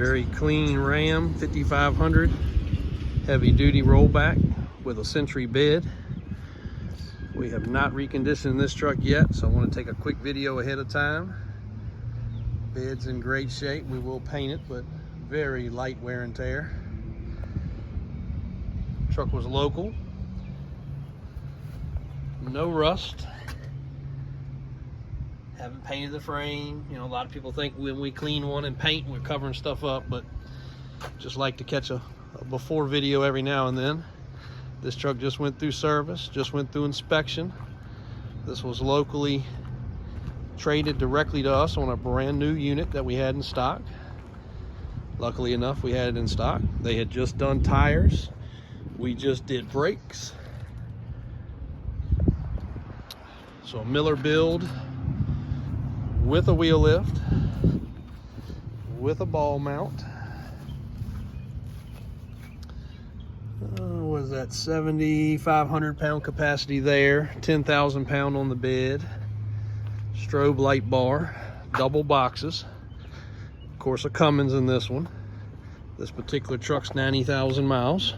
Very clean Ram 5500 heavy duty rollback with a Century bed. We have not reconditioned this truck yet, so I want to take a quick video ahead of time. Bed's in great shape. We will paint it, but very light wear and tear. Truck was local. No rust. Haven't painted the frame. You know, a lot of people think when we clean one and paint, we're covering stuff up, but just like to catch a before video every now and then. This truck just went through service, just went through inspection. This was locally traded directly to us on a brand new unit that we had in stock. Luckily enough, we had it in stock. They had just done tires. We just did brakes. So a Miller build with a wheel lift, with a ball mount. What is that, 7,500 pound capacity there, 10,000 pound on the bed, strobe light bar, double boxes, of course a Cummins in this one. This particular truck's 90,000 miles.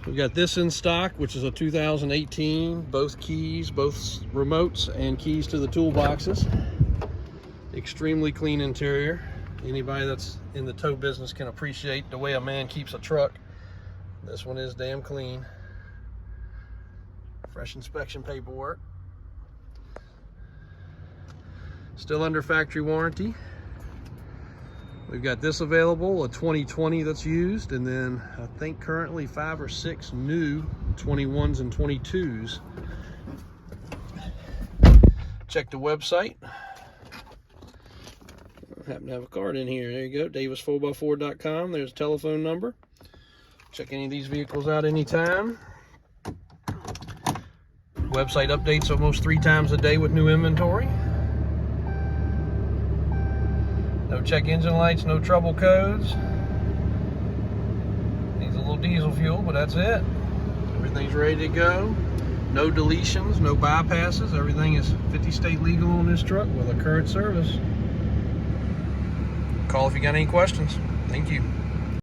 We got this in stock, which is a 2018, both keys, both remotes and keys to the toolboxes. Extremely clean interior. Anybody that's in the tow business can appreciate the way a man keeps a truck. This one is damn clean. Fresh inspection paperwork. Still under factory warranty. We've got this available, a 2020 that's used, and then I think currently 5 or 6 new 21s and 22s. Check the website. I happen to have a card in here. There you go, davis4x4.com. There's a telephone number. Check any of these vehicles out anytime. Website updates almost 3 times a day with new inventory. No check engine lights, no trouble codes. Needs a little diesel fuel, but that's it. Everything's ready to go. No deletions, no bypasses. Everything is 50 state legal on this truck with a current service. Call if you got any questions. Thank you.